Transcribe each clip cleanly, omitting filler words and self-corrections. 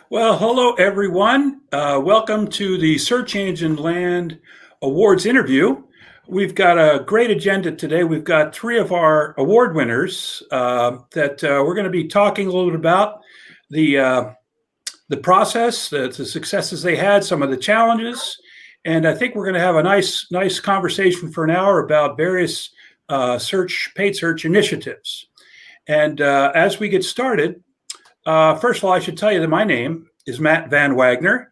Well, hello everyone. Welcome to the Search Engine Land Awards interview. We've got a great agenda today. We've got three of our award winners that we're going to be talking a little bit about the the process, the successes they had, some of the challenges, and I think we're going to have a nice conversation for an hour about various paid search initiatives. And as we get started. First of all, I should tell you that my name is Matt Van Wagner,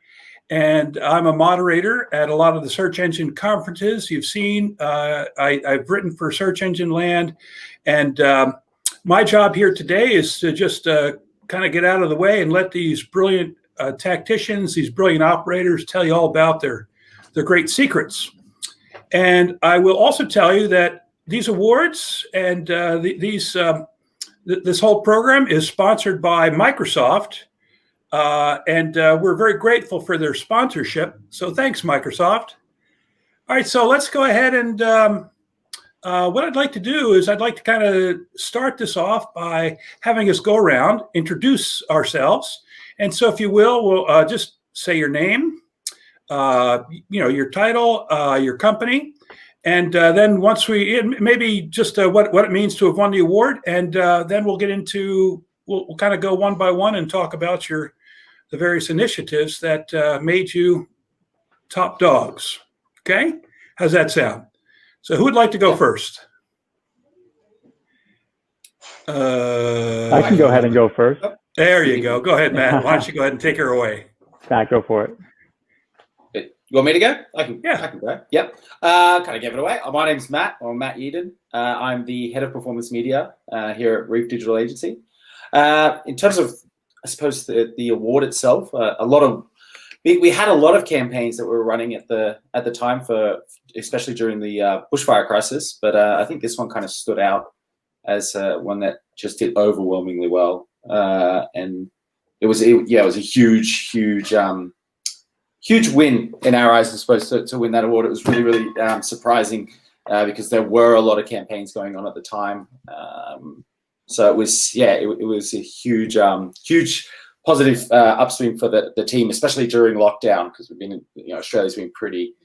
and I'm a moderator at a lot of the search engine conferences you've seen. I've written for Search Engine Land, and my job here today is to just kind of get out of the way and let these brilliant tacticians, these brilliant operators, tell you all about their great secrets. And I will also tell you that these awards and this whole program is sponsored by Microsoft, and we're very grateful for their sponsorship. So thanks, Microsoft. All right, so let's go ahead and what I'd like to do is I'd like to kind of start this off by having us go around, introduce ourselves. And so if you will, we'll just say your name, your title, your company. And then once maybe just what it means to have won the award, and then we'll get into, we'll kind of go one by one and talk about the various initiatives that made you top dogs. Okay? How's that sound? So who would like to go first? I can go ahead and go first. There you go. Go ahead, Matt. Why don't you go ahead and take her away? Matt, go for it. You want me to go? I can go. Yep. Kind of give it away. My name's Matt, or Matt Eden. I'm the head of performance media here at Reef Digital Agency. In terms of, I suppose, the award itself, we had a lot of campaigns that were running at the time for, especially during the bushfire crisis. But I think this one kind of stood out as one that just did overwhelmingly well, and it was a huge win in our eyes, I suppose, to win that award. It was really surprising because there were a lot of campaigns going on at the time. So it was a huge positive upswing for the team, especially during lockdown, because we've been, Australia's been pretty,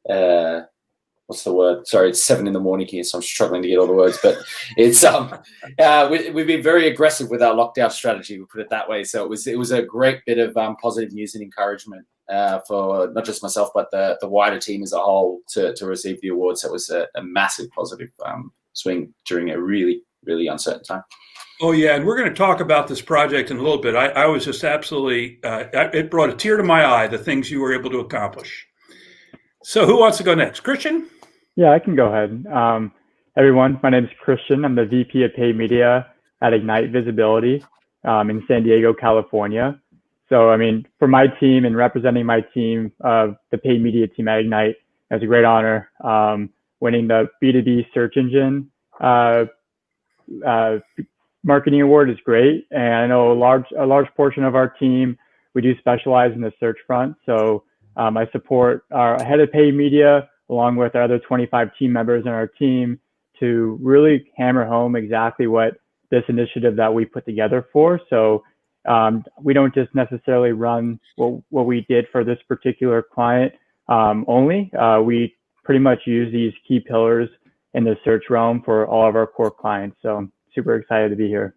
what's the word? Sorry, it's 7 a.m. here, so I'm struggling to get all the words. But it's we've been very aggressive with our lockdown strategy. We put it that way. So it was a great bit of positive news and encouragement for not just myself, but the wider team as a whole to receive the award. So it was a massive positive swing during a really uncertain time. Oh, yeah, and we're going to talk about this project in a little bit. I was just absolutely, it brought a tear to my eye, the things you were able to accomplish. So who wants to go next? Christian? Yeah, I can go ahead. Everyone, my name is Christian. I'm the VP of Paid Media at Ignite Visibility in San Diego, California. So, for my team and representing my team, the paid media team at Ignite, it was a great honor. Winning the B2B search engine marketing award is great. And I know a large portion of our team, we do specialize in the search front. So I support our head of paid media along with our other 25 team members in our team to really hammer home exactly what this initiative that we put together for. So we don't just necessarily run what we did for this particular client only. We pretty much use these key pillars in the search realm for all of our core clients. So I'm super excited to be here.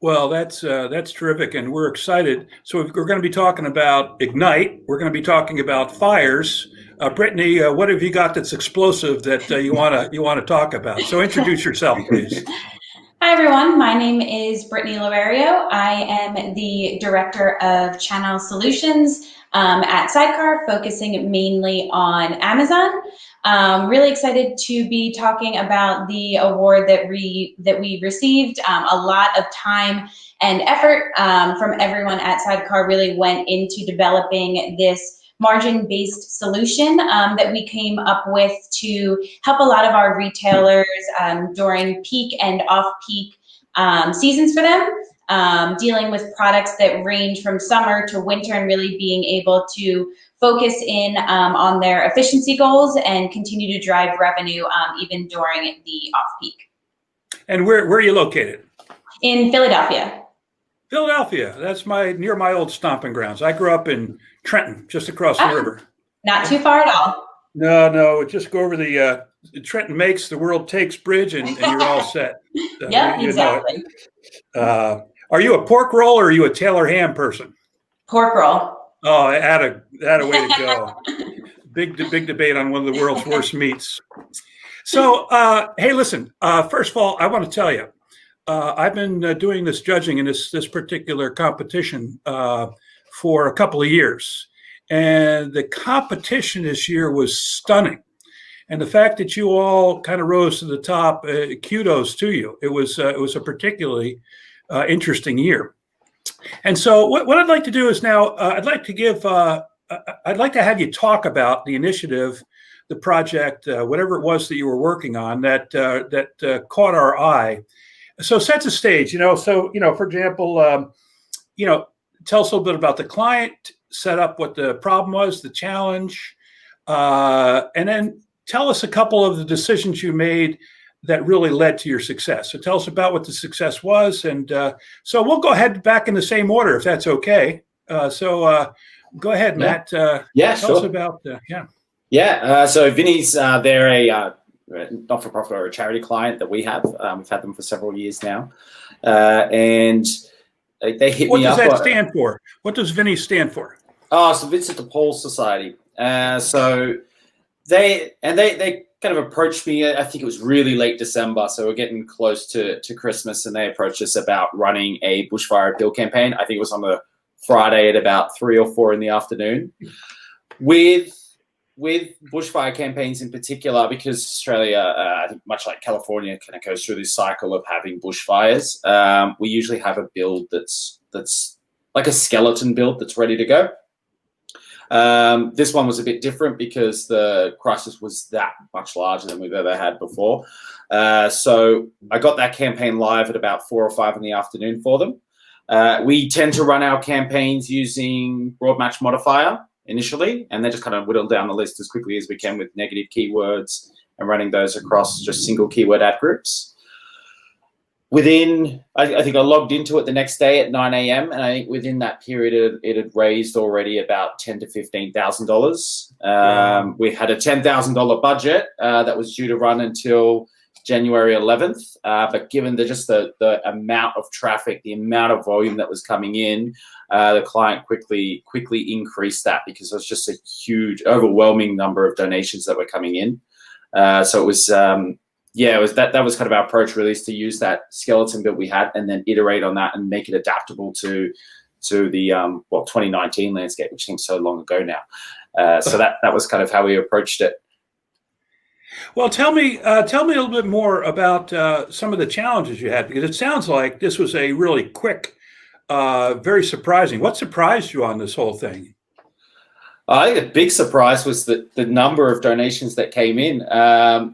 Well, that's terrific, and we're excited. So we're going to be talking about Ignite. We're going to be talking about fires. Brittany, what have you got that's explosive that you want to talk about? So introduce yourself, please. Hi, everyone. My name is Brittany Lovario. I am the Director of Channel Solutions at Sidecar, focusing mainly on Amazon. Really excited to be talking about the award that we received. A lot of time and effort from everyone at Sidecar really went into developing this margin-based solution that we came up with to help a lot of our retailers during peak and off-peak seasons for them, dealing with products that range from summer to winter and really being able to focus in on their efficiency goals and continue to drive revenue even during the off-peak. And where are you located? In Philadelphia. Philadelphia. That's near my old stomping grounds. I grew up in Trenton, just across the river. Not too far at all. No, just go over the Trenton Makes, the World Takes bridge, and you're all set. Yeah, exactly. Are you a pork roll or are you a Taylor ham person? Pork roll. Oh, that a way to go. Big debate on one of the world's worst meats. So, hey, listen. First of all, I want to tell you, I've been doing this judging in this particular competition for a couple of years, and the competition this year was stunning. And the fact that you all kind of rose to the top, kudos to you. It was a particularly interesting year. And so what I'd like to do is now I'd like to have you talk about the initiative, the project, whatever it was that you were working on that caught our eye. So set the stage, for example, tell us a little bit about the client, set up what the problem was, the challenge, and then tell us a couple of the decisions you made that really led to your success. So tell us about what the success was. And so we'll go ahead back in the same order, if that's okay. So go ahead, Matt. Tell us about, so Vinny's, they're a not-for-profit or a charity client that we have. We've had them for several years now. And they hit me up. What does that stand for? What does Vinny stand for? Oh, so Vincent de Paul Society. So they kind of approached me. I think it was really late December, so we're getting close to Christmas, and they approached us about running a bushfire appeal campaign. I think it was on a Friday at about 3 or 4 in the afternoon. With bushfire campaigns in particular, because Australia, I think much like California, kind of goes through this cycle of having bushfires. We usually have a build that's like a skeleton build that's ready to go. This one was a bit different because the crisis was that much larger than we've ever had before. So I got that campaign live at about 4 or 5 in the afternoon for them. We tend to run our campaigns using broad match modifier initially, and then just kind of whittle down the list as quickly as we can with negative keywords and running those across just single keyword ad groups. I think I logged into it the next day at 9 a.m. and I think within that period it had raised already about $10,000 to $15,000. We had a $10,000 budget that was due to run until January 11th, but given the amount of traffic, the amount of volume that was coming in, the client quickly increased that because there was just a huge, overwhelming number of donations that were coming in. So it was. It was that was kind of our approach, really, is to use that skeleton build we had and then iterate on that and make it adaptable to the 2019 landscape, which seems so long ago now. So that was kind of how we approached it. Well, tell me a little bit more about some of the challenges you had, because it sounds like this was a really quick, very surprising. What surprised you on this whole thing? I think the big surprise was the number of donations that came in.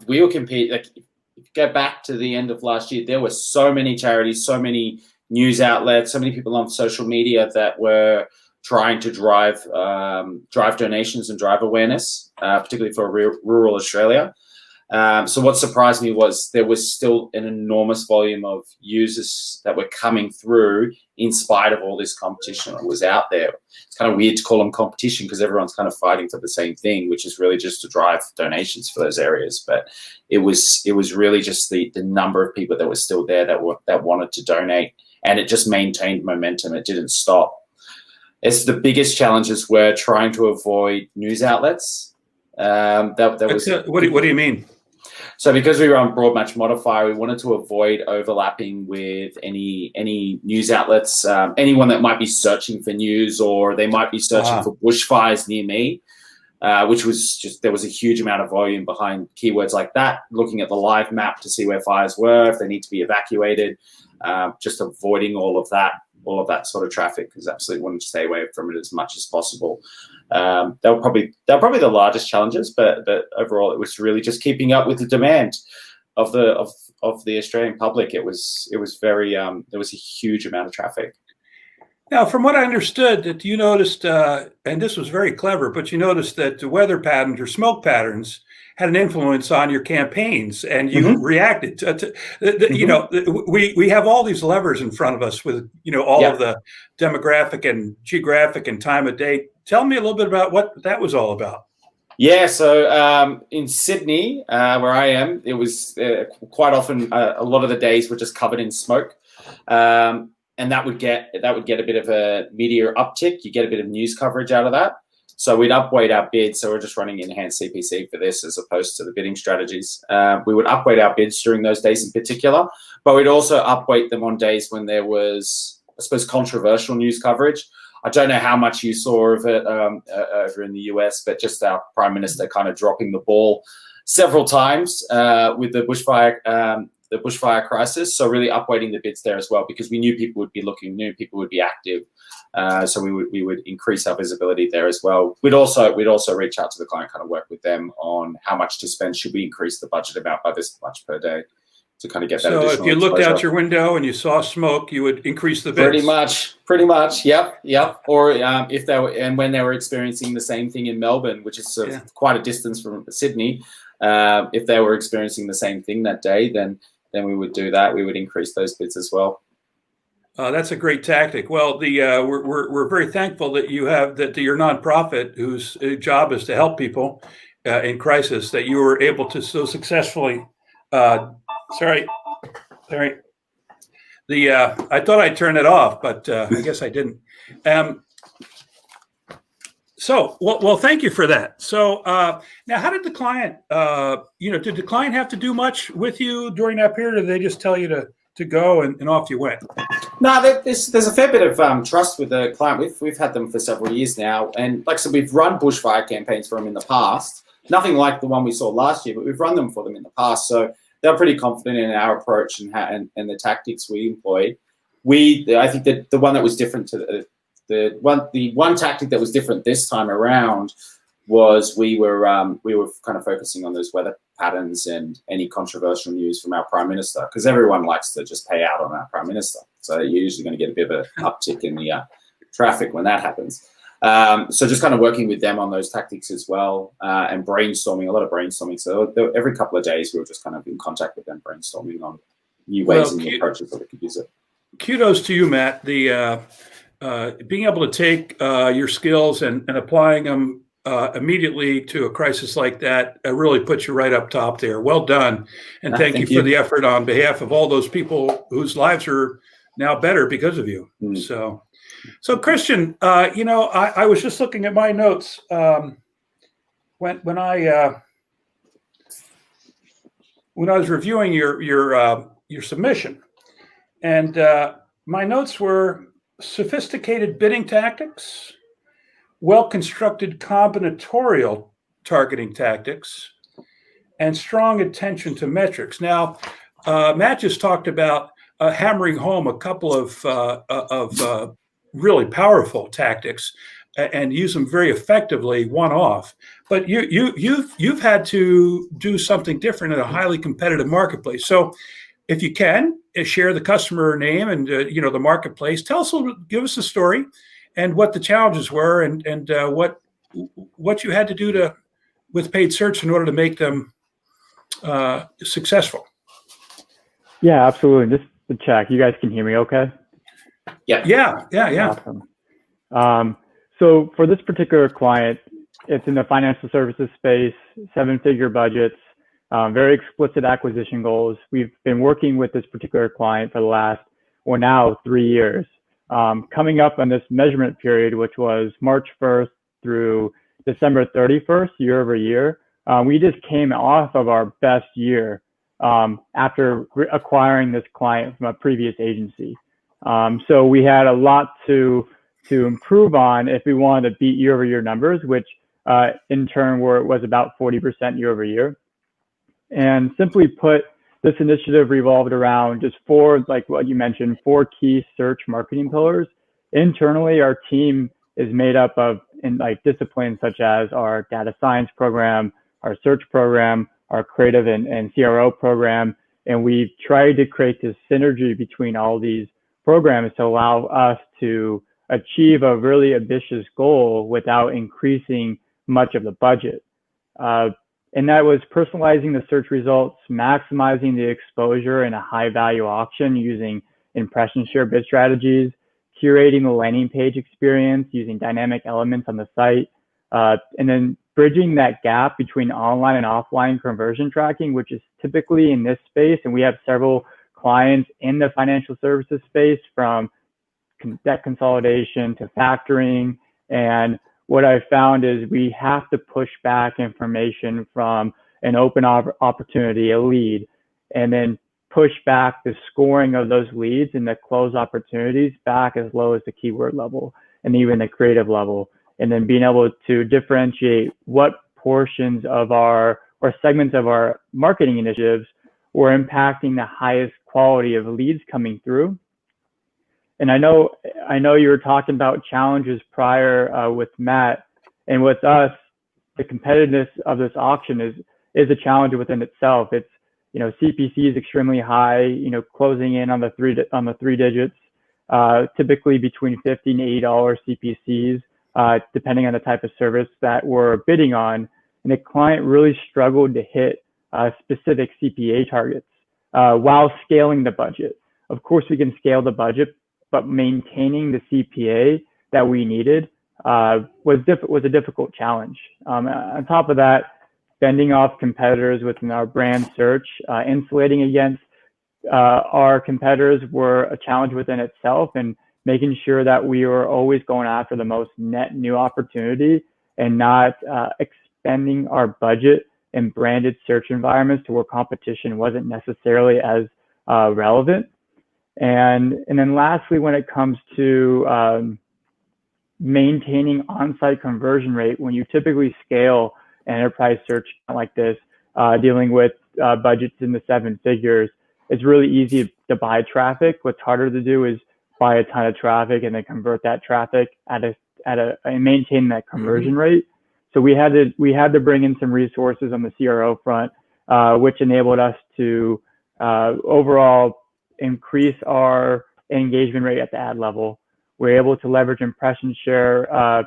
We were competing. Like, if you go back to the end of last year, there were so many charities, so many news outlets, so many people on social media that were trying to drive donations and drive awareness, particularly for rural Australia. So what surprised me was there was still an enormous volume of users that were coming through in spite of all this competition that was out there. It's kind of weird to call them competition because everyone's kind of fighting for the same thing, which is really just to drive donations for those areas. But it was really just the number of people that were still there that wanted to donate, and it just maintained momentum. It didn't stop. It's the biggest challenges were trying to avoid news outlets. What do you mean? So because we run broad match modifier, we wanted to avoid overlapping with any news outlets, anyone that might be searching for news, or they might be searching for bushfires near me, which was just, there was a huge amount of volume behind keywords like that, looking at the live map to see where fires were, if they need to be evacuated, just avoiding all of that sort of traffic, because absolutely wanted to stay away from it as much as possible. They were probably the largest challenges, but overall it was really just keeping up with the demand of the Australian public. It was very there was a huge amount of traffic. Now, from what I understood, that you noticed, and this was very clever, but you noticed that the weather patterns or smoke patterns had an influence on your campaigns, and you Mhm. reacted you know, we have all these levers in front of us with, you know, all of the demographic and geographic and time of day. Tell me a little bit about what that was all about. Yeah, so in Sydney, where I am, it was quite often a lot of the days were just covered in smoke, and that would get a bit of a media uptick. You get a bit of news coverage out of that. So we'd upweight our bids. So we're just running enhanced CPC for this as opposed to the bidding strategies. We would upweight our bids during those days in particular, but we'd also upweight them on days when there was, I suppose, controversial news coverage. I don't know how much you saw of it over in the US, but just our Prime Minister kind of dropping the ball several times with the bushfire crisis. So really upweighting the bids there as well, because we knew people would be looking, knew people would be active. So we would increase our visibility there as well. We'd also reach out to the client, kind of work with them on how much to spend. Should we increase the budget amount by this much per day? To kind of get that so additional if you looked exposure. out your window and you saw smoke, you would increase the bids. Pretty much. Yep. Or if they were, and when they were experiencing the same thing in Melbourne, which is quite a distance from Sydney, if they were experiencing the same thing that day, then we would do that. We would increase those bids as well. That's a great tactic. Well, we're very thankful that you have that your nonprofit, whose job is to help people in crisis, that you were able to so successfully. Sorry. I thought I'd turn it off, but I guess I didn't. So, well, thank you for that. So now, how did the client, did the client have to do much with you during that period, or did they just tell you to go and off you went? No, there's a fair bit of trust with the client. We've had them for several years now, and like I said, we've run bushfire campaigns for them in the past. Nothing like the one we saw last year, but we've run them for them in the past. So they're pretty confident in our approach and the tactics we employ. I think that the one that was different to the one tactic that was different this time around was we were kind of focusing on those weather patterns and any controversial news from our Prime Minister, because everyone likes to just pay out on our Prime Minister. So you're usually going to get a bit of an uptick in the traffic when that happens. So just kind of working with them on those tactics as well, and brainstorming, a lot of brainstorming. So every couple of days we were just kind of in contact with them, brainstorming on new ways and new approaches that we could use it. Kudos to you, Matt. The being able to take your skills and applying them immediately to a crisis like that really puts you right up top there. Well done. And thank you for the effort on behalf of all those people whose lives are now better because of you. So Christian, I was just looking at my notes when I was reviewing your submission, and my notes were sophisticated bidding tactics, well-constructed combinatorial targeting tactics, and strong attention to metrics. Now, Matt just talked about hammering home a couple of really powerful tactics and use them very effectively one-off. But you've had to do something different in a highly competitive marketplace. So, if you can share the customer name and the marketplace, give us a story and what the challenges were and what you had to do with paid search in order to make them successful. Yeah, absolutely. Just to check, you guys can hear me okay? Yeah. Awesome. So for this particular client, it's in the financial services space, 7-figure budgets, very explicit acquisition goals. We've been working with this particular client for the last, now 3 years. Coming up on this measurement period, which was March 1st through December 31st, year over year, we just came off of our best year after acquiring this client from a previous agency. So we had a lot to improve on if we wanted to beat year over year numbers, which in turn was about 40% year over year. And simply put, this initiative revolved around just like what you mentioned, 4 key search marketing pillars. Internally, our team is made up of disciplines such as our data science program, our search program, our creative and CRO program. And we've tried to create this synergy between all these programs to allow us to achieve a really ambitious goal without increasing much of the budget. And that was personalizing the search results, maximizing the exposure in a high value auction using impression share bid strategies, curating the landing page experience using dynamic elements on the site, and then bridging that gap between online and offline conversion tracking, which is typically in this space. And we have several clients in the financial services space, from debt consolidation to factoring. And what I found is we have to push back information from an open opportunity, a lead, and then push back the scoring of those leads and the close opportunities back as low as the keyword level and even the creative level. And then being able to differentiate what portions of our or segments of our marketing initiatives were impacting the highest quality of leads coming through. And I know you were talking about challenges prior with Matt, and with us, the competitiveness of this auction is a challenge within itself. It's, CPC is extremely high, closing in on the three digits, typically between $50 and $80 CPCs, depending on the type of service that we're bidding on. And the client really struggled to hit specific CPA targets while scaling the budget. Of course, we can scale the budget, but maintaining the CPA that we needed was a difficult challenge. On top of that, fending off competitors within our brand search, insulating against our competitors were a challenge within itself, and making sure that we were always going after the most net new opportunity and not expending our budget in branded search environments to where competition wasn't necessarily as relevant. And then lastly, when it comes to maintaining on-site conversion rate, when you typically scale an enterprise search like this, dealing with budgets in the 7 figures, it's really easy to buy traffic. What's harder to do is buy a ton of traffic and then convert that traffic and maintain that conversion rate. So we had to bring in some resources on the CRO front, which enabled us to overall increase our engagement rate at the ad level. We're able to leverage impression share,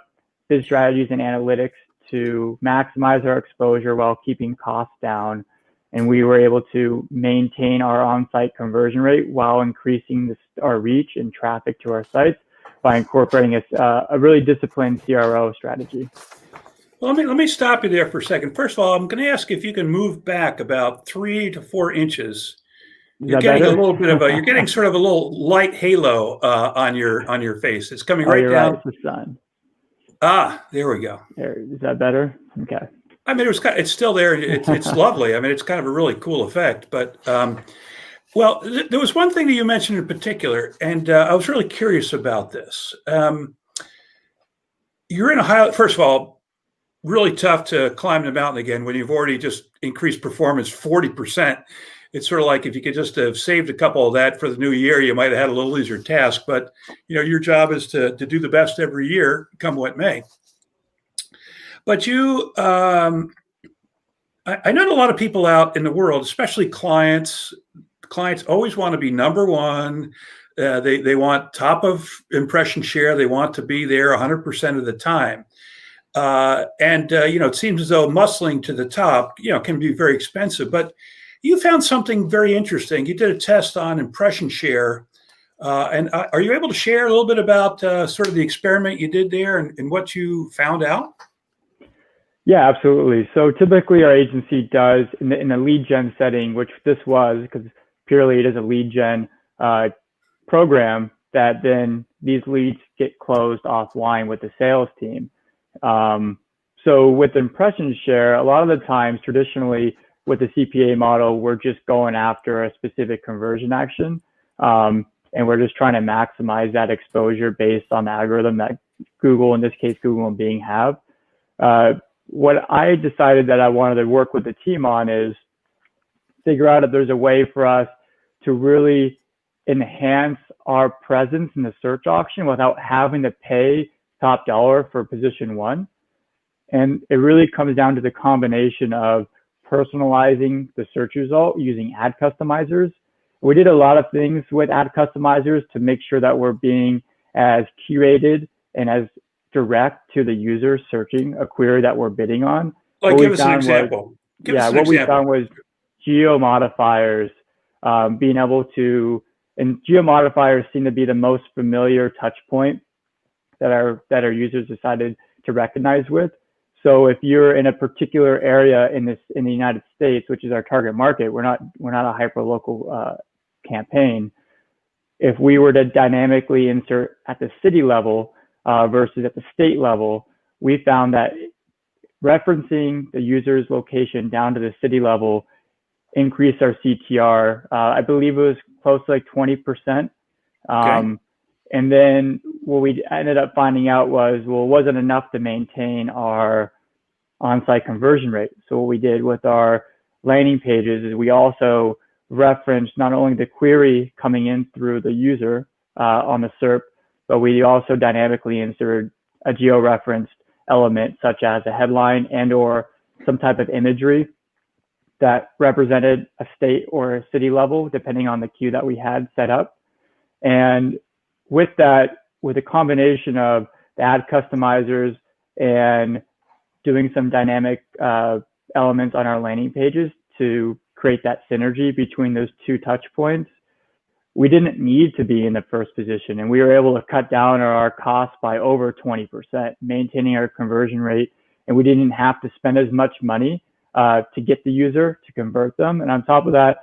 bid strategies and analytics to maximize our exposure while keeping costs down. And we were able to maintain our on-site conversion rate while increasing our reach and traffic to our sites by incorporating a really disciplined CRO strategy. Well, let me stop you there for a second. First of all, I'm going to ask if you can move back about 3 to 4 inches. You're getting a little bit of you're getting sort of a little light halo on your face. It's coming right down. Right, it's the sun. There we go. Is that better? Okay. I mean, it's still there. It's lovely. I mean, it's kind of a really cool effect. But well, there was one thing that you mentioned in particular, and I was really curious about this. You're in a first of all, really tough to climb the mountain again when you've already just increased performance 40%. It's sort of like if you could just have saved a couple of that for the new year, you might have had a little easier task. But your job is to do the best every year, come what may. But I know a lot of people out in the world, especially clients. Clients always want to be number one. They want top of impression share. They want to be there 100% of the time. It seems as though muscling to the top, can be very expensive. But you found something very interesting. You did a test on impression share. And are you able to share a little bit about sort of the experiment you did there and what you found out? Yeah, absolutely. So typically our agency does in a lead gen setting, which this was, because purely it is a lead gen program, that then these leads get closed offline with the sales team. So with impression share, a lot of the times traditionally with the CPA model, we're just going after a specific conversion action. And we're just trying to maximize that exposure based on the algorithm that Google, in this case, Google and Bing have. What I decided that I wanted to work with the team on is figure out if there's a way for us to really enhance our presence in the search auction without having to pay top dollar for position 1. And it really comes down to the combination of personalizing the search result using ad customizers. We did a lot of things with ad customizers to make sure that we're being as curated and as direct to the user searching a query that we're bidding on. Like, give us an example. Give us an what we example. found was geo modifiers, being able to, and geo modifiers seem to be the most familiar touch point that our users decided to recognize with. So if you're in a particular area in the United States, which is our target market, we're not a hyper local campaign. If we were to dynamically insert at the city level versus at the state level, we found that referencing the user's location down to the city level increased our CTR. I believe it was close to like 20%. Okay. And then what we ended up finding out was, well, it wasn't enough to maintain our on-site conversion rate. So what we did with our landing pages is we also referenced not only the query coming in through the user on the SERP, but we also dynamically inserted a geo-referenced element such as a headline and or some type of imagery that represented a state or a city level, depending on the queue that we had set up. And with that, with a combination of the ad customizers and doing some dynamic elements on our landing pages to create that synergy between those two touch points, we didn't need to be in the first position, and we were able to cut down our costs by over 20%, maintaining our conversion rate, and we didn't have to spend as much money to get the user to convert them. And on top of that,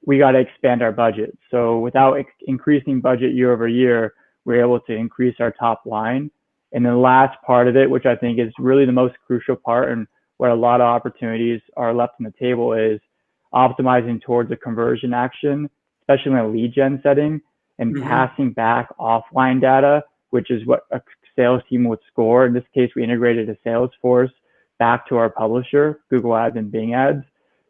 we got to expand our budget. So without increasing budget year over year, we're able to increase our top line. And the last part of it, which I think is really the most crucial part and where a lot of opportunities are left on the table, is optimizing towards a conversion action, especially in a lead gen setting, and passing back offline data, which is what a sales team would score. In this case, we integrated a Salesforce back to our publisher, Google Ads and Bing Ads.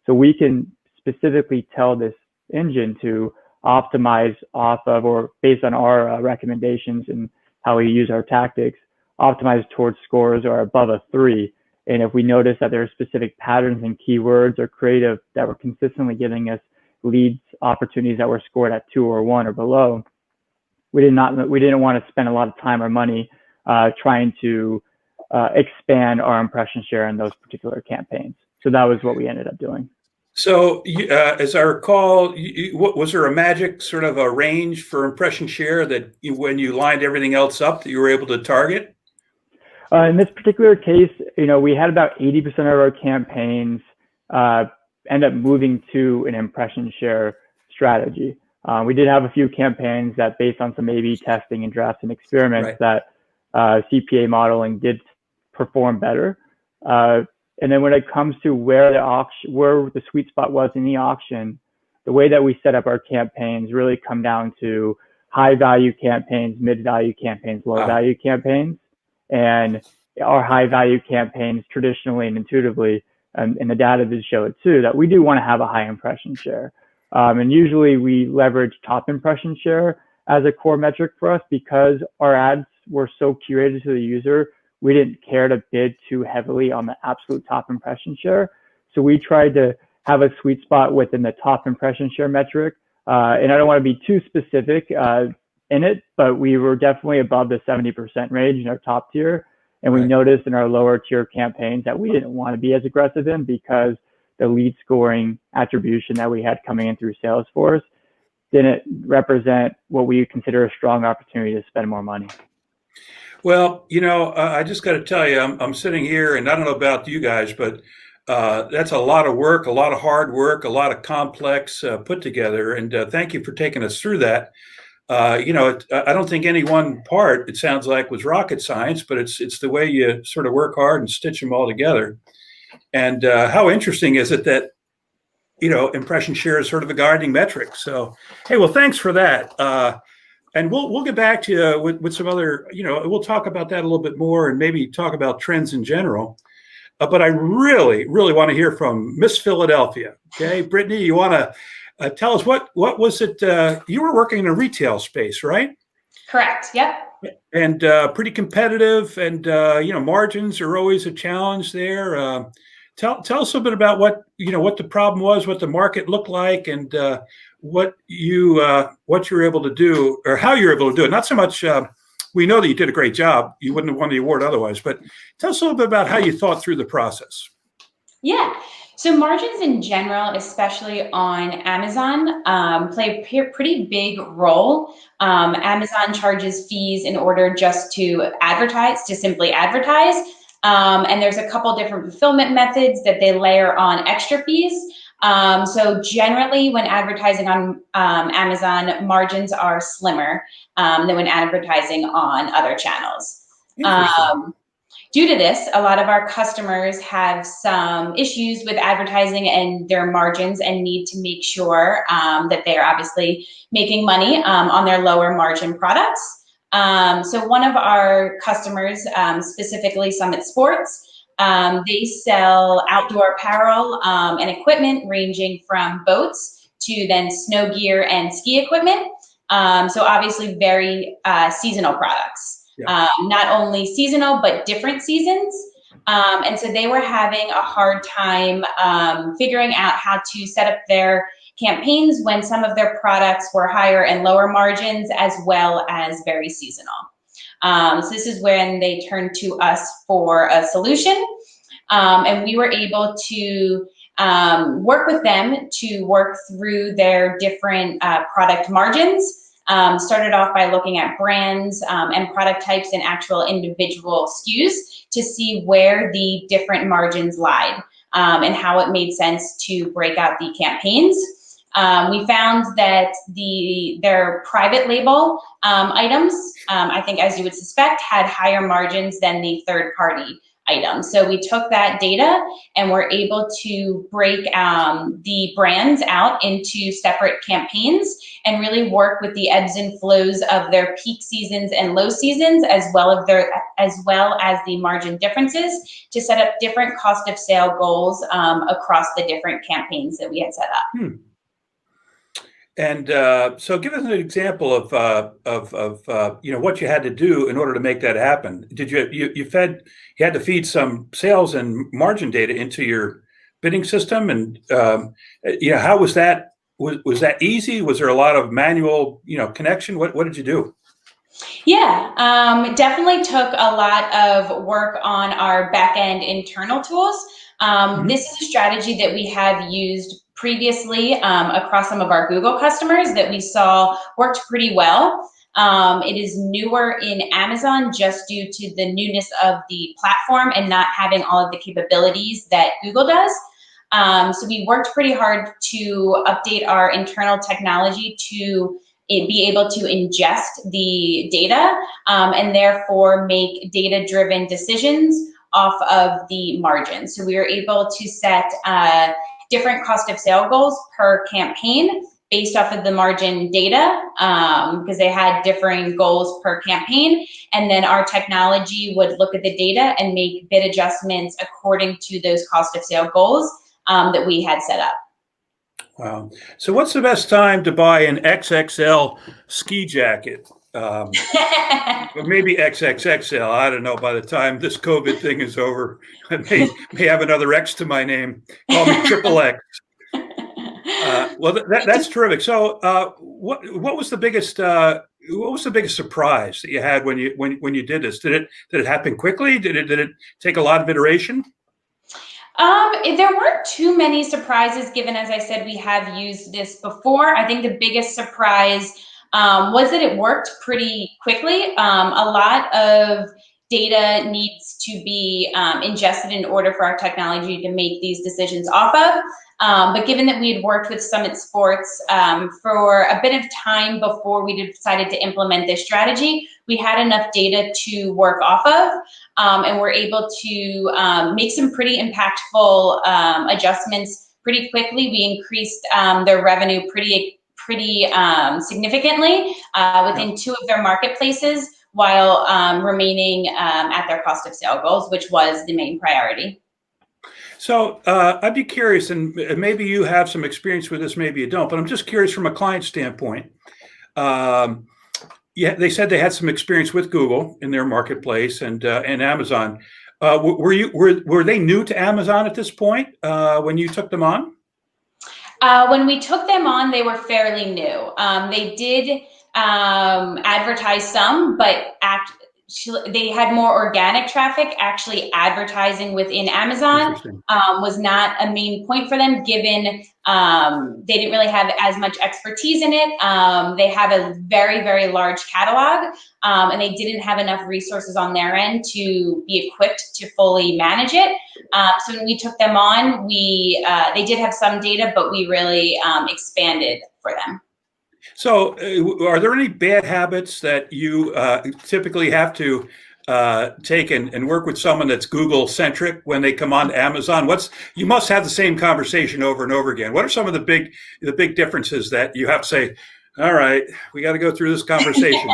So we can specifically tell this engine to optimize off of, or based on our recommendations and how we use our tactics, optimize towards scores or above a 3. And if we notice that there are specific patterns and keywords or creative that were consistently giving us leads opportunities that were scored at 2 or 1 or below, we didn't want to spend a lot of time or money trying to expand our impression share in those particular campaigns. So that was what we ended up doing. So, as I recall, was there a magic sort of a range for impression share that when you lined everything else up that you were able to target? In this particular case, we had about 80% of our campaigns end up moving to an impression share strategy. We did have a few campaigns that, based on some A/B testing and drafts and experiments, that CPA modeling did perform better. And then when it comes to where the sweet spot was in the auction, the way that we set up our campaigns really come down to high value campaigns, mid value campaigns, low value campaigns. And our high value campaigns traditionally and intuitively, and the data did show it too, that we do want to have a high impression share. And usually we leverage top impression share as a core metric for us because our ads were so curated to the user. We didn't care to bid too heavily on the absolute top impression share. So we tried to have a sweet spot within the top impression share metric. And I don't want to be too specific in it, but we were definitely above the 70% range in our top tier. And we noticed in our lower tier campaigns that we didn't want to be as aggressive in because the lead scoring attribution that we had coming in through Salesforce didn't represent what we consider a strong opportunity to spend more money. Well, I just got to tell you, I'm sitting here, and I don't know about you guys, but that's a lot of work, a lot of hard work, a lot of complex put together. And thank you for taking us through that. I don't think any one part, it sounds like, was rocket science, but it's the way you sort of work hard and stitch them all together. And how interesting is it that, impression share is sort of a guiding metric. So, hey, well, thanks for that. And we'll get back to you with some other, we'll talk about that a little bit more and maybe talk about trends in general. But I really, really want to hear from Miss Philadelphia. Okay, Brittany, you want to tell us what was it? You were working in a retail space, right? Correct. Yep. And pretty competitive, and margins are always a challenge there. Tell us a bit about what the problem was, what the market looked like, and what you were able to do, or how you were able to do it. Not so much. We know that you did a great job. You wouldn't have won the award otherwise. But tell us a little bit about how you thought through the process. Yeah. So margins in general, especially on Amazon, play a pretty big role. Amazon charges fees in order just to advertise, to simply advertise. And there's a couple different fulfillment methods that they layer on extra fees. So generally, when advertising on Amazon, margins are slimmer than when advertising on other channels. Interesting. Due to this, a lot of our customers have some issues with advertising and their margins and need to make sure that they're obviously making money on their lower margin products. So one of our customers, specifically Summit Sports, they sell outdoor apparel and equipment ranging from boats to then snow gear and ski equipment. So obviously very seasonal products. Yeah. Not only seasonal, but different seasons. And so they were having a hard time figuring out how to set up their campaigns when some of their products were higher and lower margins, as well as very seasonal. So this is when they turned to us for a solution. And we were able to work with them to work through their different product margins. Started off by looking at brands and product types and actual individual SKUs to see where the different margins lied and how it made sense to break out the campaigns. We found that their private label items, I think as you would suspect, had higher margins than the third party items. So we took that data and were able to break the brands out into separate campaigns and really work with the ebbs and flows of their peak seasons and low seasons, as well as the margin differences, to set up different cost of sale goals across the different campaigns that we had set up. And so, give us an example of what you had to do in order to make that happen. Did you had to feed some sales and margin data into your bidding system, and how was that? Was that easy? Was there a lot of manual connection? What did you do? Yeah, it definitely took a lot of work on our back end internal tools. This is a strategy that we have used previously across some of our Google customers that we saw worked pretty well. It is newer in Amazon just due to the newness of the platform and not having all of the capabilities that Google does. So we worked pretty hard to update our internal technology to be able to ingest the data and therefore make data-driven decisions off of the margin. So we were able to set different cost of sale goals per campaign based off of the margin data because they had differing goals per campaign. And then our technology would look at the data and make bid adjustments according to those cost of sale goals that we had set up. Wow. So what's the best time to buy an XXL ski jacket? Or maybe XXXL. I don't know. By the time this COVID thing is over, I may have another X to my name. Call me Triple X. Well, that's terrific. So, what was the biggest surprise that you had when you did this? Did it happen quickly? Did it take a lot of iteration? There weren't too many surprises given, as I said, we have used this before. I think the biggest surprise was that it worked pretty quickly. A lot of data needs to be ingested in order for our technology to make these decisions off of. But given that we had worked with Summit Sports for a bit of time before we decided to implement this strategy, we had enough data to work off of, and we're able to make some pretty impactful adjustments pretty quickly. We increased their revenue pretty significantly within 2 of their marketplaces, while remaining at their cost of sale goals, which was the main priority. So I'd be curious, and maybe you have some experience with this, maybe you don't, but I'm just curious from a client standpoint. Yeah, they said they had some experience with Google in their marketplace and Amazon. Were they new to Amazon at this point when you took them on? When we took them on, they were fairly new. They did advertise some, but they had more organic traffic. Actually, advertising within Amazon was not a main point for them, given they didn't really have as much expertise in it. They have a very, very large catalog, and they didn't have enough resources on their end to be equipped to fully manage it. So when we took them on, they did have some data, but we really expanded for them. So are there any bad habits that you typically have to take and work with someone that's Google centric when they come on to Amazon? You must have the same conversation over and over again. What are some of the big differences that you have to say, all right, we got to go through this conversation?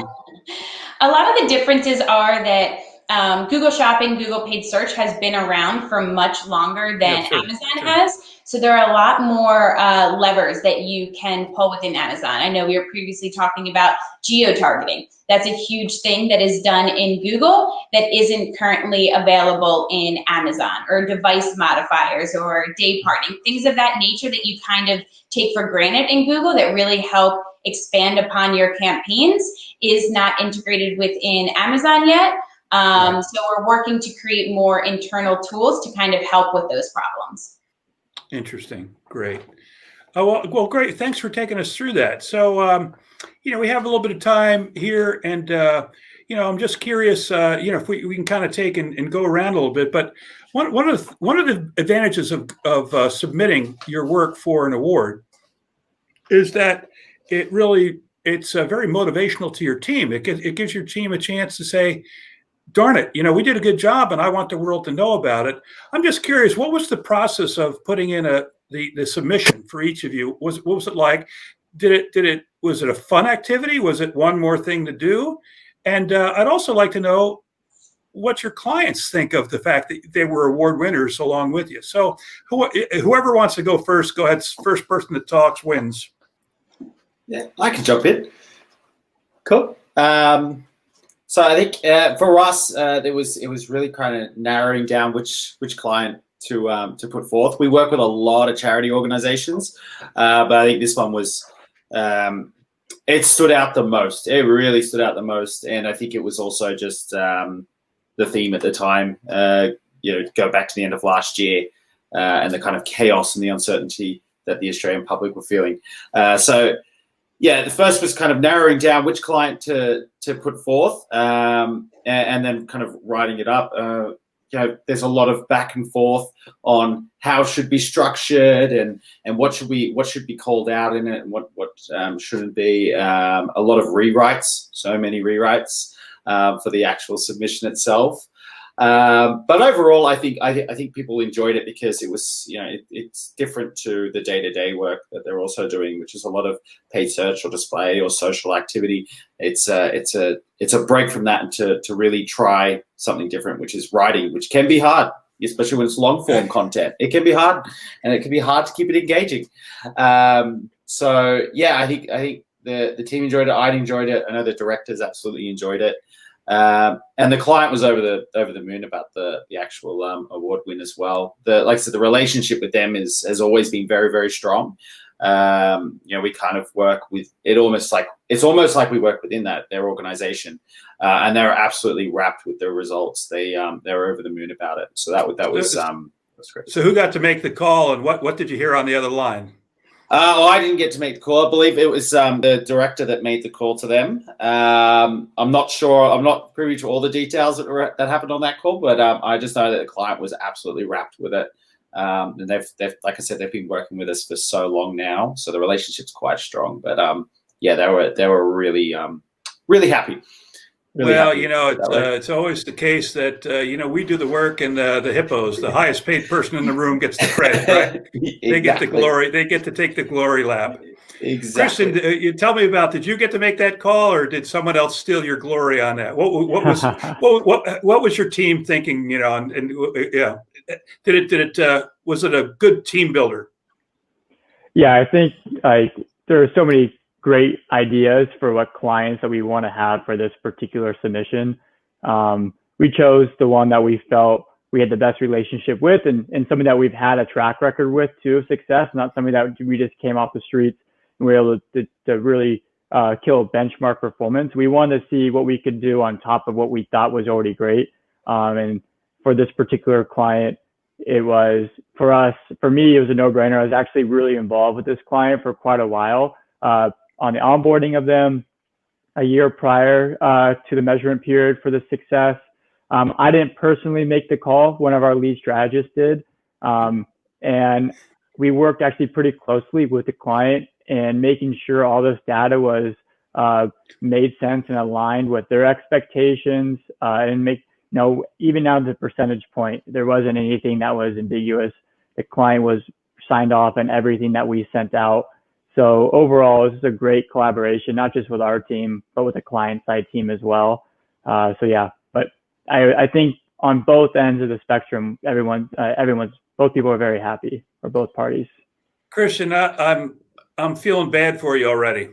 A lot of the differences are that Google Shopping, Google Paid Search has been around for much longer than Amazon has. So there are a lot more levers that you can pull within Amazon. I know we were previously talking about geo-targeting. That's a huge thing that is done in Google that isn't currently available in Amazon, or device modifiers or day parting, things of that nature that you kind of take for granted in Google that really help expand upon your campaigns is not integrated within Amazon yet. So we're working to create more internal tools to kind of help with those problems. Interesting. Great. Well, great. Thanks for taking us through that. So, we have a little bit of time here, and, I'm just curious, if we can kind of take and go around a little bit, but one of the advantages of submitting your work for an award is that it's very motivational to your team. It gives your team a chance to say, darn it, we did a good job and I want the world to know about it. I'm just curious, what was the process of putting in the submission for each of you? What was it like? Was it a fun activity? Was it one more thing to do? And I'd also like to know what your clients think of the fact that they were award winners along with you. So whoever wants to go first, go ahead. First person that talks wins. Yeah, I can jump in. Cool. So I think for us, it was really kind of narrowing down which client to put forth. We work with a lot of charity organizations, but I think this one was it stood out the most. It really stood out the most, and I think it was also just the theme at the time. Go back to the end of last year and the kind of chaos and the uncertainty that the Australian public were feeling. Yeah, the first was kind of narrowing down which client to put forth, and then kind of writing it up. There's a lot of back and forth on how it should be structured and what should be called out in it and what shouldn't be. A lot of rewrites, so many rewrites for the actual submission itself. But overall, I think people enjoyed it because it was, it's different to the day-to-day work that they're also doing, which is a lot of paid search or display or social activity. It's a break from that to really try something different, which is writing, which can be hard, especially when it's long-form content. It can be hard, and it can be hard to keep it engaging. So yeah, I think the team enjoyed it. I enjoyed it. I know the directors absolutely enjoyed it. And the client was over the moon about the actual award win as well. Like I said, the relationship with them has always been very, very strong. We kind of work with it it's almost like we work within their organization, and they're absolutely wrapped with the results. They were over the moon about it. So that was great. So who got to make the call, and what did you hear on the other line? I didn't get to make the call. I believe it was the director that made the call to them. I'm not sure. I'm not privy to all the details that happened on that call, but I just know that the client was absolutely wrapped with it. And they've like I said, they've been working with us for so long now, so the relationship's quite strong. But yeah, they were really really happy. Really well, happy it's always the case that we do the work, and the hippos, the highest paid person in the room, gets the credit, right? Exactly. They get the glory. They get to take the glory lap. Exactly. Kristen, you tell me about. Did you get to make that call, or did someone else steal your glory on that? What was what was your team thinking? Was it a good team builder? Yeah, I think there are so many great ideas for what clients that we want to have for this particular submission. We chose the one that we felt we had the best relationship with, and something that we've had a track record with too of success, not something that we just came off the streets and we were able to really kill benchmark performance. We wanted to see what we could do on top of what we thought was already great. And for this particular client, it was, for me, it was a no-brainer. I was actually really involved with this client for quite a while on the onboarding of them a year prior to the measurement period for the success. I didn't personally make the call. One of our lead strategists did. And we worked actually pretty closely with the client and making sure all this data was made sense and aligned with their expectations and even down to the percentage point, there wasn't anything that was ambiguous. The client was signed off on everything that we sent out. So overall, this is a great collaboration, not just with our team, but with the client side team as well. So yeah, but I think on both ends of the spectrum, both people are very happy, or both parties. Christian, I'm feeling bad for you already.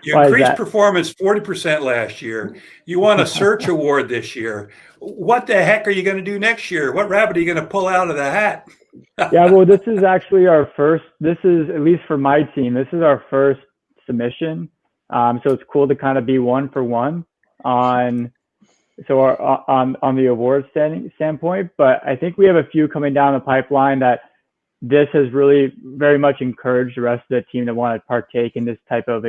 You Why is increased that? performance 40% last year. You won a search award this year. What the heck are you going to do next year? What rabbit are you going to pull out of the hat? Yeah, well, this is actually our first, this is, at least for my team, this is our first submission. So it's cool to kind of be one for one on the award standpoint. But I think we have a few coming down the pipeline that this has really very much encouraged the rest of the team to want to partake in this type of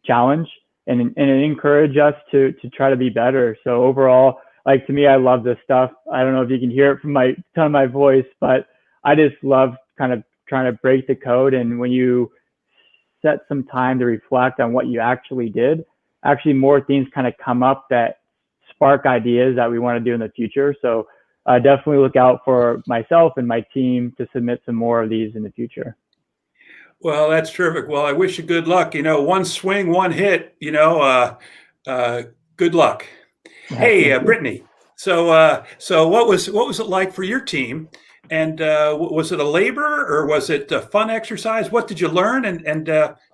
challenge and encourage us to try to be better. So overall, like, to me, I love this stuff. I don't know if you can hear it from my tone of my voice, but I just love kind of trying to break the code. And when you set some time to reflect on what you actually did, actually more things kind of come up that spark ideas that we want to do in the future. So definitely look out for myself and my team to submit some more of these in the future. Well, that's terrific. Well, I wish you good luck. One swing, one hit, good luck. Yeah, Hey, Brittany. So what was it like for your team? And was it a labor or was it a fun exercise? What did you learn? And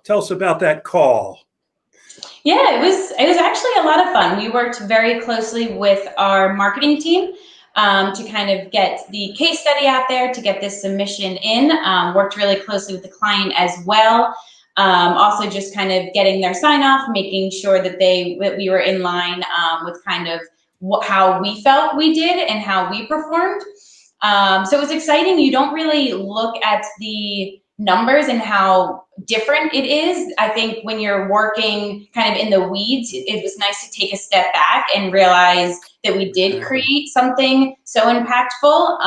tell us about that call. Yeah, it was actually a lot of fun. We worked very closely with our marketing team to kind of get the case study out there, to get this submission in. Worked really closely with the client as well. Also just kind of getting their sign off, making sure that we were in line with kind of how we felt we did and how we performed. So it was exciting. You don't really look at the numbers and how different it is. I think when you're working kind of in the weeds, it was nice to take a step back and realize that we did create something so impactful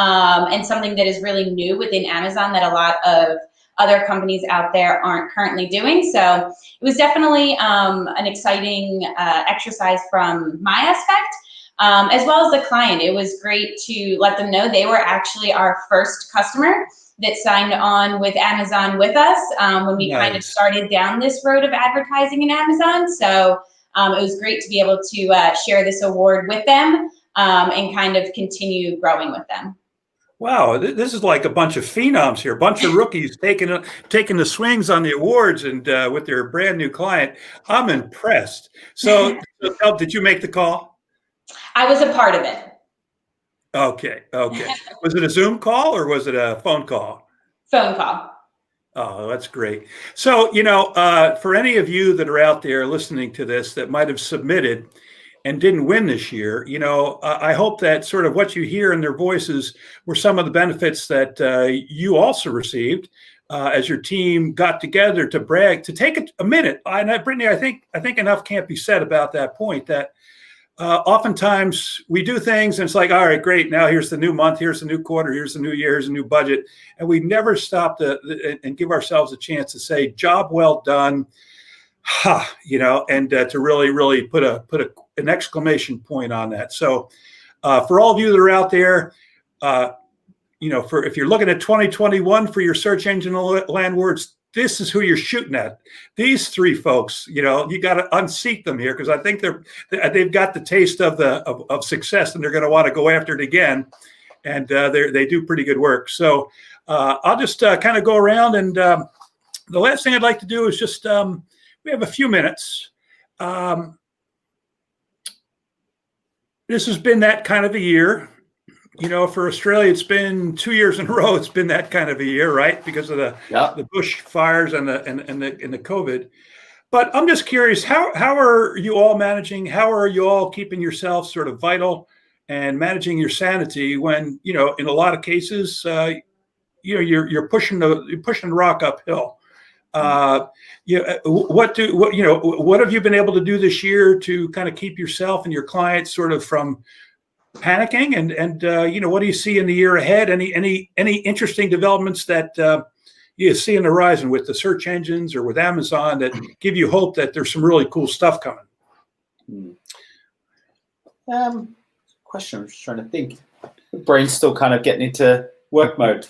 and something that is really new within Amazon that a lot of other companies out there aren't currently doing. So it was definitely an exciting exercise from my aspect. As well as the client. It was great to let them know they were actually our first customer that signed on with Amazon with us when we kind of started down this road of advertising in Amazon. So it was great to be able to share this award with them and kind of continue growing with them. Wow, this is like a bunch of phenoms here, a bunch of rookies taking the swings on the awards and with their brand new client. I'm impressed. So did you make the call? I was a part of it. Okay. Was it a Zoom call or was it a phone call? Phone call. Oh, that's great. So, for any of you that are out there listening to this that might have submitted and didn't win this year, I hope that sort of what you hear in their voices were some of the benefits that you also received as your team got together to brag, to take a minute. And Brittany, I think enough can't be said about that point that oftentimes we do things and it's like, all right, great. Now here's the new month, here's the new quarter, here's the new year, here's a new budget. And we never stop and give ourselves a chance to say, job well done, and to really, really put an exclamation point on that. So for all of you that are out there, if you're looking at 2021 for your search engine land words, this is who you're shooting at. These three folks, you got to unseat them here because I think they've got the taste of success and they're going to want to go after it again. And they do pretty good work. So I'll just kind of go around. And the last thing I'd like to do is just, we have a few minutes. This has been that kind of a year. For Australia, it's been 2 years in a row. It's been that kind of a year, right? Because of the bush fires and the COVID. But I'm just curious, how are you all managing? How are you all keeping yourself sort of vital and managing your sanity when, in a lot of cases, you're pushing the rock uphill. What have you been able to do this year to kind of keep yourself and your clients sort of from panicking? And what do you see in the year ahead? Any interesting developments that you see on the horizon with the search engines or with Amazon that give you hope that there's some really cool stuff coming? Question. I'm just trying to think. The brain's still kind of getting into work mode.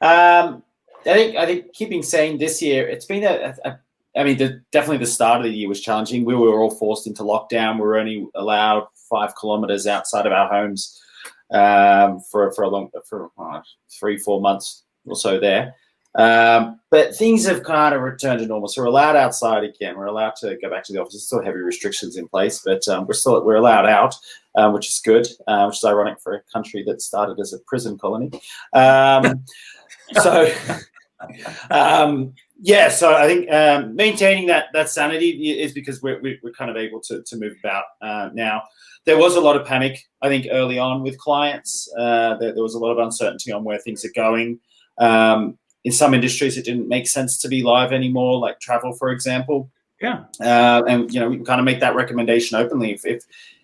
I think keeping sane this year, it's been definitely the start of the year was challenging. We were all forced into lockdown. We were only allowed 5 kilometers outside of our homes for 3-4 months or so there. But things have kind of returned to normal. So we're allowed outside again. We're allowed to go back to the office. There's still heavy restrictions in place, but we're allowed out, which is good, which is ironic for a country that started as a prison colony. So I think maintaining that sanity is because we're kind of able to move about now. There was a lot of panic, I think, early on with clients. There was a lot of uncertainty on where things are going. In some industries, it didn't make sense to be live anymore, like travel, for example. Yeah. And we can kind of make that recommendation openly.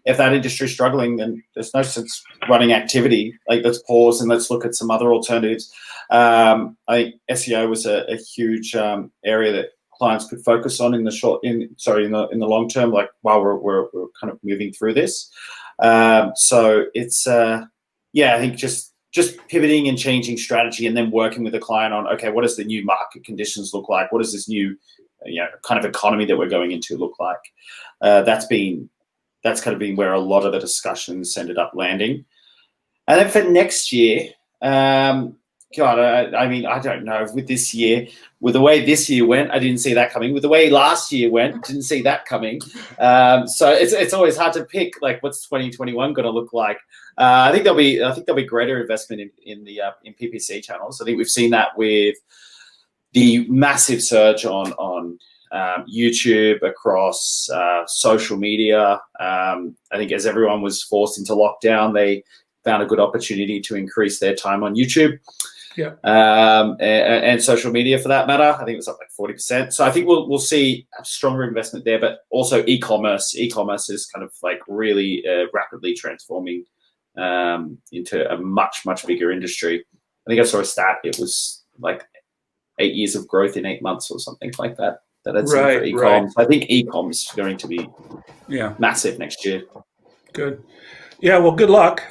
If that industry is struggling, then there's no sense running activity. Like, let's pause and let's look at some other alternatives. I think SEO was a huge area that clients could focus on in the long term, like while we're kind of moving through this. So it's I think just pivoting and changing strategy, and then working with the client on, okay, what does the new market conditions look like? What does this new kind of economy that we're going into look like? That's kind of been where a lot of the discussions ended up landing. And then for next year, I don't know. With this year, with the way this year went, I didn't see that coming. With the way last year went, didn't see that coming. So it's always hard to pick, like, what's 2021 going to look like. I think there'll be greater investment in PPC channels. I think we've seen that with the massive surge on YouTube, across social media. I think as everyone was forced into lockdown, they found a good opportunity to increase their time on YouTube. Yeah. And social media, for that matter. I think it was up like 40%. So I think we'll see a stronger investment there, but also e-commerce. E-commerce is kind of like really rapidly transforming into a much, much bigger industry. I think I saw a stat. It was like 8 years of growth in 8 months or something like that. That's right, for e-com. Right. I think e-com is going to be massive next year. Good. Yeah, well, good luck.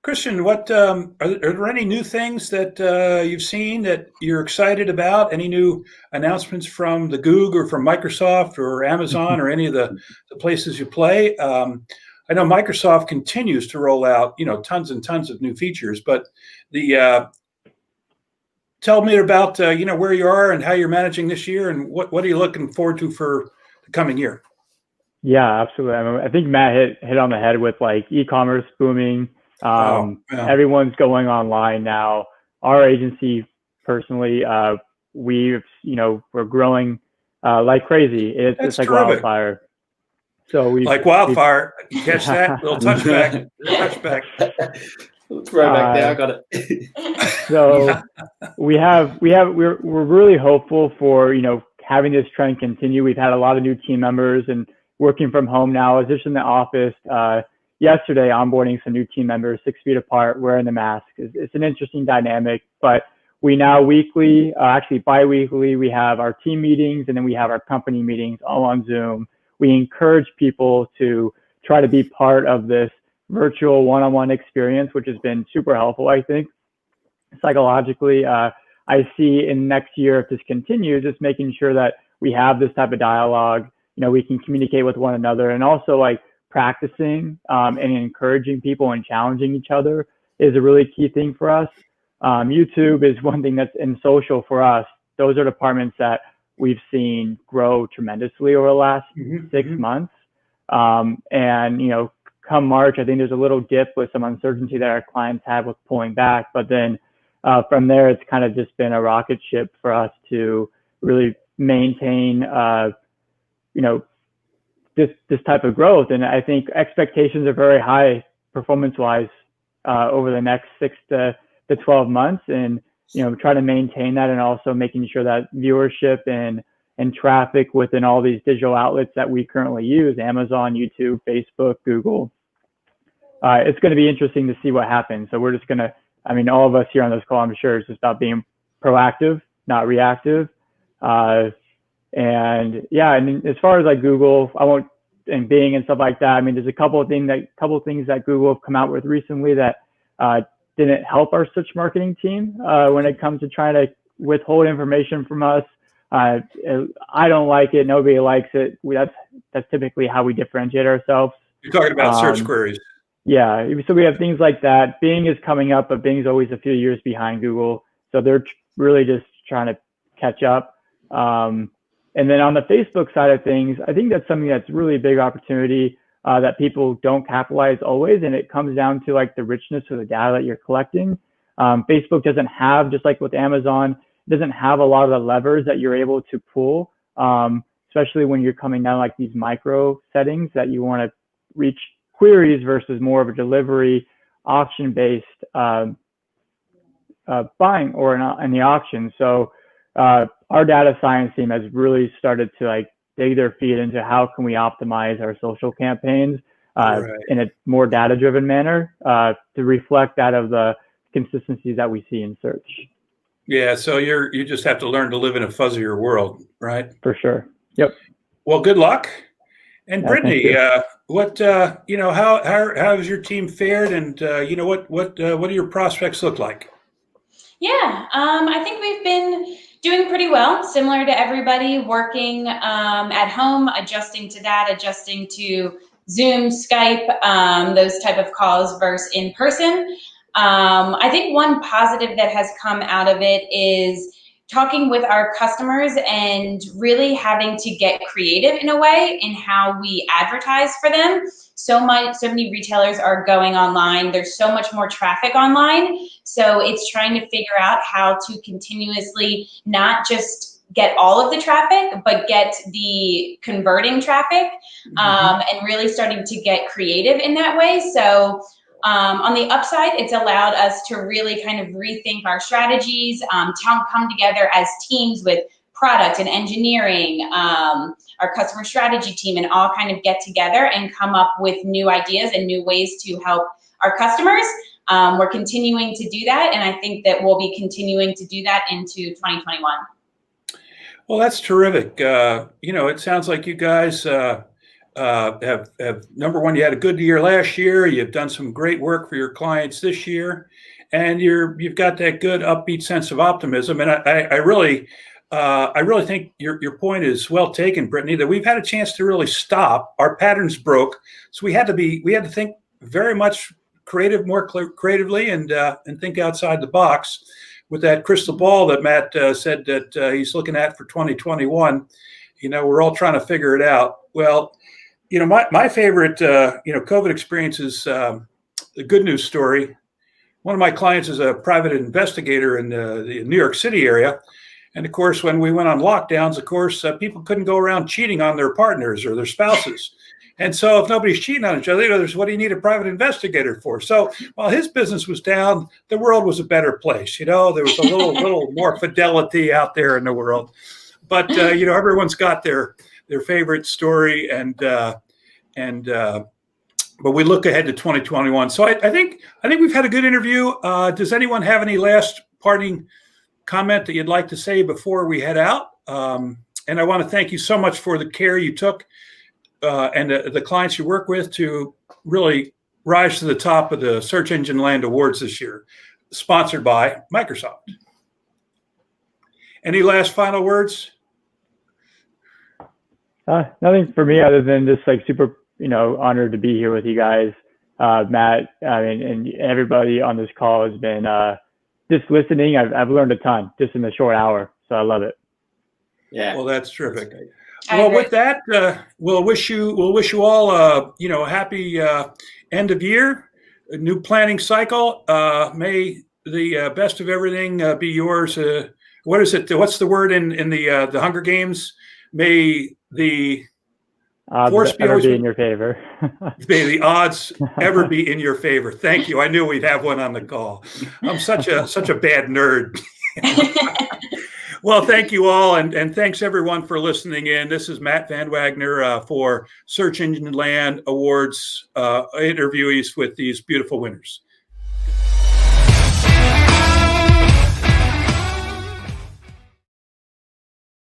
Christian, what are there any new things that you've seen that you're excited about? Any new announcements from the Google or from Microsoft or Amazon or any of the places you play? I know Microsoft continues to roll out, tons and tons of new features, but tell me about, where you are and how you're managing this year, and what are you looking forward to for the coming year? Yeah, absolutely. I think Matt hit on the head with, like, e-commerce booming. Everyone's going online now. Our agency, personally, we're growing like crazy. It's like terrific. Wildfire. So wildfire. You catch that little touchback. Throwback there. I got it. So we're really hopeful for having this trend continue. We've had a lot of new team members and working from home now. I was just in the office yesterday, onboarding some new team members, 6 feet apart, wearing the mask. It's an interesting dynamic, but we now bi-weekly, we have our team meetings, and then we have our company meetings all on Zoom. We encourage people to try to be part of this virtual one-on-one experience, which has been super helpful, I think. Psychologically, I see in next year, if this continues, just making sure that we have this type of dialogue, we can communicate with one another, and also, like, practicing and encouraging people and challenging each other is a really key thing for us. YouTube is one thing that's in social for us. Those are departments that we've seen grow tremendously over the last 6 months. And, come March, I think there's a little dip with some uncertainty that our clients have with pulling back. But then from there, it's kind of just been a rocket ship for us to really maintain, this type of growth. And I think expectations are very high performance-wise over the next 6 to 12 months, and try to maintain that, and also making sure that viewership and traffic within all these digital outlets that we currently use, Amazon, YouTube, Facebook, Google. It's going to be interesting to see what happens. So we're just going to, all of us here on this call, I'm sure, it's just about being proactive, not reactive. And as far as like Google, and Bing and stuff like that, there's a couple of things that Google have come out with recently that didn't help our search marketing team when it comes to trying to withhold information from us. I don't like it. Nobody likes it. That's typically how we differentiate ourselves. You're talking about search queries. Yeah. So we have things like that. Bing is coming up, but Bing's always a few years behind Google. So they're really just trying to catch up. And then on the Facebook side of things, I think that's something that's really a big opportunity that people don't capitalize always. And it comes down to like the richness of the data that you're collecting. Facebook doesn't have, just like with Amazon, doesn't have a lot of the levers that you're able to pull, especially when you're coming down like these micro settings that you want to reach queries versus more of a delivery auction-based buying or in the auction. So our data science team has really started to like dig their feet into how can we optimize our social campaigns in a more data-driven manner to reflect that of the consistencies that we see in search. Yeah, so you just have to learn to live in a fuzzier world, right? For sure. Yep. Well, good luck. And Yeah, Brittany, what how has your team fared, and what do your prospects look like? Yeah, I think we've been doing pretty well, similar to everybody, working at home, adjusting to that, adjusting to Zoom, Skype, those type of calls versus in person. I think one positive that has come out of it is talking with our customers and really having to get creative in a way in how we advertise for them. So many retailers are going online. There's so much more traffic online. So it's trying to figure out how to continuously not just get all of the traffic, but get the converting traffic, and really starting to get creative in that way. So on the upside, it's allowed us to really kind of rethink our strategies, come together as teams with product and engineering, our customer strategy team, and all kind of get together and come up with new ideas and new ways to help our customers. We're continuing to do that, and I think that we'll be continuing to do that into 2021. Well, that's terrific. It sounds like you guys have number one, you had a good year last year. You've done some great work for your clients this year, and you've got that good upbeat sense of optimism. And I really think your point is well taken, Brittany, that we've had a chance to really stop. Our patterns broke, so we had to think very much more creatively, and think outside the box with that crystal ball that Matt said that he's looking at for 2021. We're all trying to figure it out. Well, my favorite, COVID experience is the good news story. One of my clients is a private investigator in the New York City area. And of course, when we went on lockdowns, people couldn't go around cheating on their partners or their spouses. And so if nobody's cheating on each other, what do you need a private investigator for? So while his business was down, the world was a better place. There was a little more fidelity out there in the world. But, everyone's got their favorite story, but we look ahead to 2021. So I think we've had a good interview. Does anyone have any last parting comment that you'd like to say before we head out? And I want to thank you so much for the care you took and the clients you work with to really rise to the top of the Search Engine Land Awards this year, sponsored by Microsoft. Any last final words? Nothing for me other than just like super, honored to be here with you guys. Matt, and everybody on this call has been just listening. I've learned a ton just in a short hour, so I love it. Yeah. Well, that's terrific. I Well, agree. with that, we'll wish you all a happy end of year, a new planning cycle. May the best of everything be yours. What is it? What's the word in the Hunger Games? May the force be Ever always be in your favor. may the odds ever be in your favor. Thank you. I knew we'd have one on the call. I'm such a bad nerd. Well, thank you all, and thanks everyone for listening in. This is Matt Van Wagner for Search Engine Land Awards interviewees with these beautiful winners.